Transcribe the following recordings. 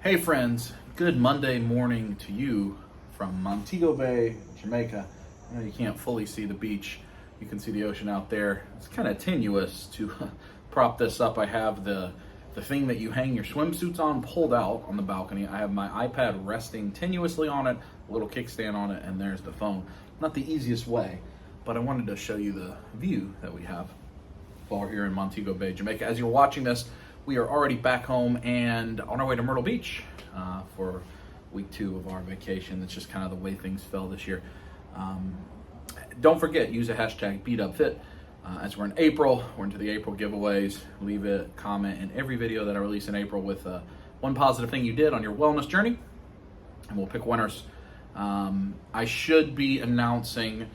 Hey friends, good Monday morning to you from Montego Bay, Jamaica. I know you can't fully see the beach. You can see the ocean out there. It's kind of tenuous to prop this up. I have the thing that you hang your swimsuits on pulled out on the balcony. I have my iPad resting tenuously on it, a little kickstand on it, and there's the phone. Not the easiest way, but I wanted to show you the view that we have while we're here in Montego Bay, Jamaica. As you're watching this, we are already back home and on our way to Myrtle Beach for week 2 of our vacation. That's just kind of the way things fell this year. Don't forget, use the hashtag BeDubFit. As we're in April, we're into the April giveaways. Leave a comment in every video that I release in April with one positive thing you did on your wellness journey, and we'll pick winners. I should be announcing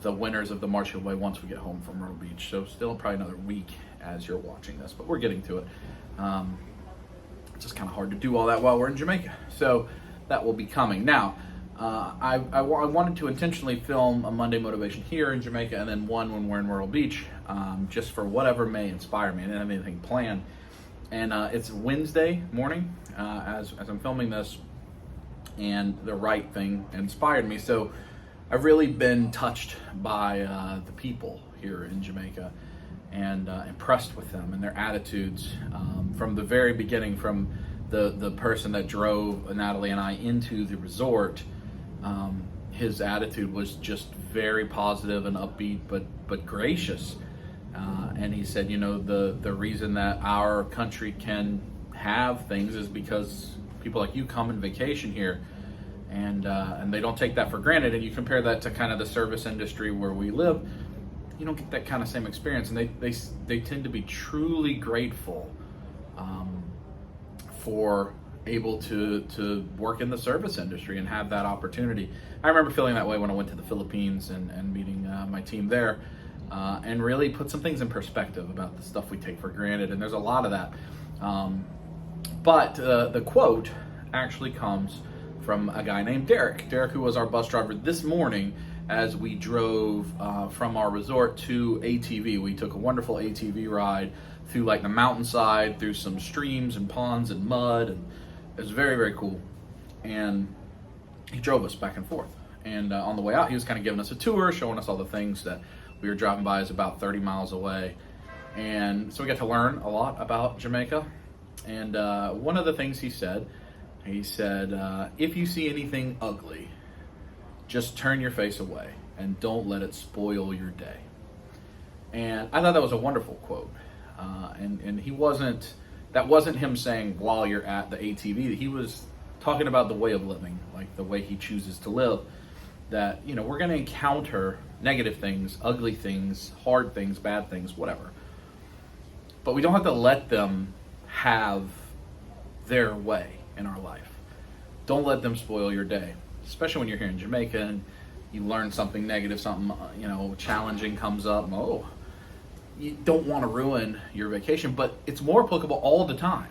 the winners of the March giveaway once we get home from Myrtle Beach. So still probably another week as you're watching this, but we're getting to it. It's just kind of hard to do all that while we're in Jamaica. So that will be coming. Now, I wanted to intentionally film a Monday motivation here in Jamaica and then one when we're in Myrtle Beach, just for whatever may inspire me. I didn't have anything planned. And it's Wednesday morning as I'm filming this, and the right thing inspired me. So I've really been touched by the people here in Jamaica and impressed with them and their attitudes from the very beginning, from the person that drove Natalie and I into the resort. His attitude was just very positive and upbeat, but gracious. And he said, you know, the reason that our country can have things is because people like you come and vacation here. And they don't take that for granted. And you compare that to kind of the service industry where we live, you don't get that kind of same experience. And they tend to be truly grateful for able to work in the service industry and have that opportunity. I remember feeling that way when I went to the Philippines and meeting my team there, and really put some things in perspective about the stuff we take for granted. And there's a lot of that. But the quote actually comes from a guy named Derek. Derek, who was our bus driver this morning as we drove from our resort to ATV. We took a wonderful ATV ride through like the mountainside, through some streams and ponds and mud, and it was very, very cool. And he drove us back and forth. And on the way out, he was kind of giving us a tour, showing us all the things that we were driving by. Is about 30 miles away. And so we got to learn a lot about Jamaica. And one of the things he said, if you see anything ugly, just turn your face away and don't let it spoil your day. And I thought that was a wonderful quote. And that wasn't him saying while you're at the ATV. He was talking about the way of living, like the way he chooses to live. That, you know, we're going to encounter negative things, ugly things, hard things, bad things, whatever. But we don't have to let them have their way in our life. Don't let them spoil your day, especially when you're here in Jamaica and you learn something negative, something, you know, challenging comes up. You don't want to ruin your vacation, but it's more applicable all the time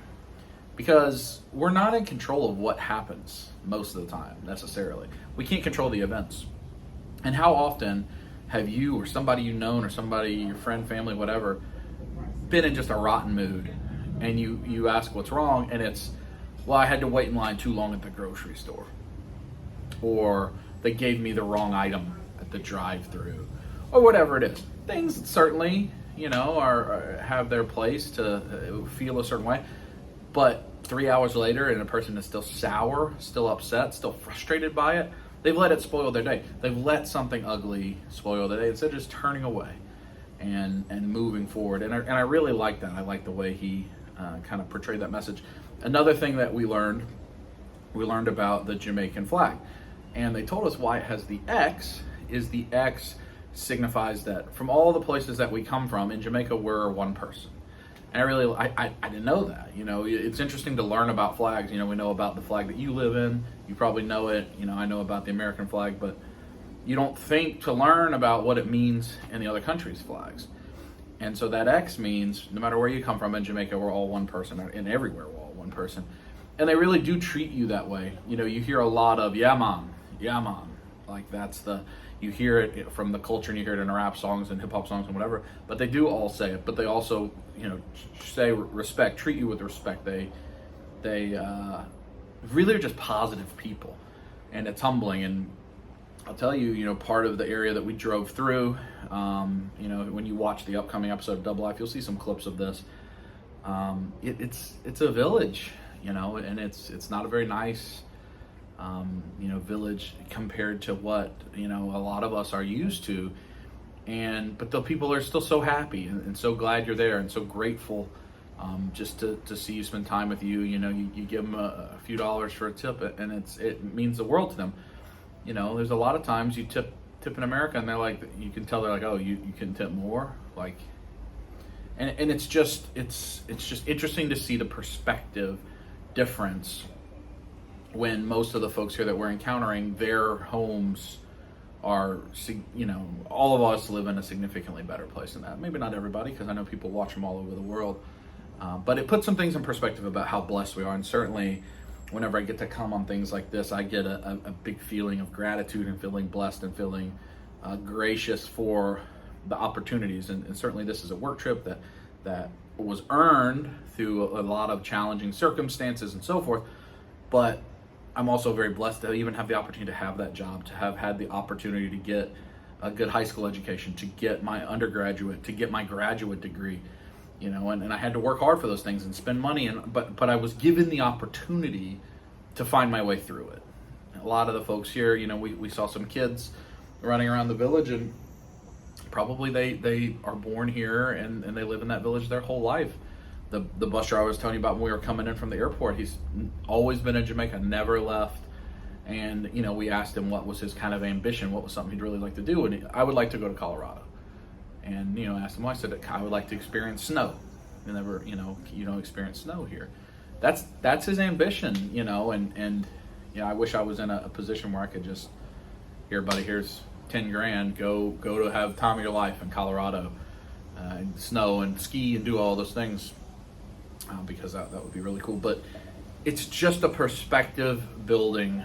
because we're not in control of what happens most of the time necessarily. We can't control the events. And how often have you or somebody you've known or somebody, your friend, family, whatever, been in just a rotten mood and you ask what's wrong, and it's, well, I had to wait in line too long at the grocery store, or they gave me the wrong item at the drive-through, or whatever it is. Things certainly, you know, have their place to feel a certain way, but 3 hours later and a person is still sour, still upset, still frustrated by it, they've let it spoil their day. They've let something ugly spoil their day instead of just turning away and moving forward. And I really like that. I like the way he kind of portrayed that message. Another thing that we learned about the Jamaican flag, and they told us why it has the X. Is the X signifies that from all the places that we come from in Jamaica, we're one person. And I didn't know that. You know, it's interesting to learn about flags. You know, we know about the flag that you live in. You probably know it. You know, I know about the American flag, but you don't think to learn about what it means in the other countries' flags. And so that X means no matter where you come from in Jamaica, we're all one person, and everywhere we're all one person. And they really do treat you that way. You know, you hear a lot of, yeah, man. Like you hear it from the culture and you hear it in rap songs and hip hop songs and whatever, but they do all say it, but they also, you know, say respect, treat you with respect. They really are just positive people, and it's humbling. And I'll tell you, part of the area that we drove through, when you watch the upcoming episode of Double Life, you'll see some clips of this. It's a village, and it's not a very nice, village compared to what, a lot of us are used to. But the people are still so happy and so glad you're there and so grateful, just to see you, spend time with you. You give them a few dollars for a tip, and it means the world to them. There's a lot of times you tip in America, and they're like, you can tell they're like, oh, you can tip more, like, and it's just interesting to see the perspective difference when most of the folks here that we're encountering, their homes are, all of us live in a significantly better place than that. Maybe not everybody, because I know people watch them all over the world, but it puts some things in perspective about how blessed we are. And certainly whenever I get to come on things like this, I get a big feeling of gratitude and feeling blessed and feeling gracious for the opportunities. And certainly this is a work trip that was earned through a lot of challenging circumstances and so forth. But I'm also very blessed to even have the opportunity to have that job, to have had the opportunity to get a good high school education, to get my undergraduate, to get my graduate degree, and I had to work hard for those things and spend money, but I was given the opportunity to find my way through it. A lot of the folks here, we saw some kids running around the village, and probably they are born here and they live in that village their whole life. The bus driver I was telling you about when we were coming in from the airport, he's always been in Jamaica, never left. And, we asked him what was his kind of ambition, what was something he'd really like to do. And I would like to go to Colorado. And, asked him why. I said, I would like to experience snow. You never, you don't experience snow here. That's his ambition, and I wish I was in a position where I could just, here, buddy, here's 10 grand, go to have time of your life in Colorado, and snow and ski and do all those things. Because that would be really cool. But it's just a perspective building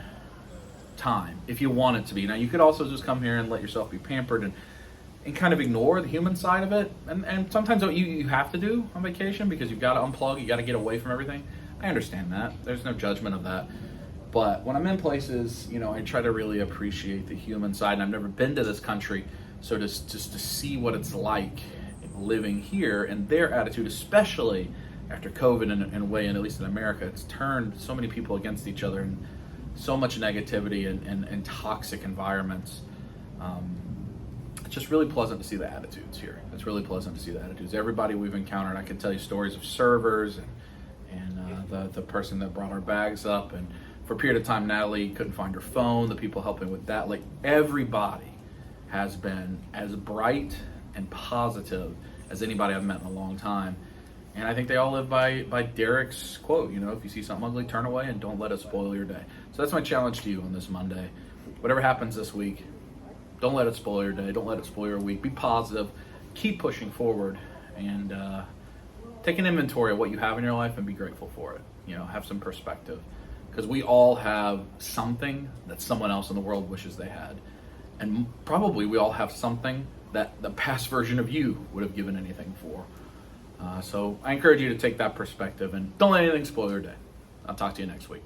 time if you want it to be. Now you could also just come here and let yourself be pampered and kind of ignore the human side of it. And sometimes what you have to do on vacation, because you've got to unplug, you got to get away from everything. I understand that. There's no judgment of that. But when I'm in places, I try to really appreciate the human side. And I've never been to this country, so just to see what it's like living here and their attitude, especially after COVID and a way, and at least in America, it's turned so many people against each other and so much negativity and toxic environments. It's just really pleasant to see the attitudes here. It's really pleasant to see the attitudes. Everybody we've encountered, I can tell you stories of servers and the person that brought our bags up. And for a period of time, Natalie couldn't find her phone, the people helping with that. Like, everybody has been as bright and positive as anybody I've met in a long time. And I think they all live by Derek's quote, if you see something ugly, turn away and don't let it spoil your day. So that's my challenge to you on this Monday. Whatever happens this week, don't let it spoil your day. Don't let it spoil your week. Be positive. Keep pushing forward. And take an inventory of what you have in your life and be grateful for it. Have some perspective. Because we all have something that someone else in the world wishes they had. And probably we all have something that the past version of you would have given anything for. So I encourage you to take that perspective and don't let anything spoil your day. I'll talk to you next week.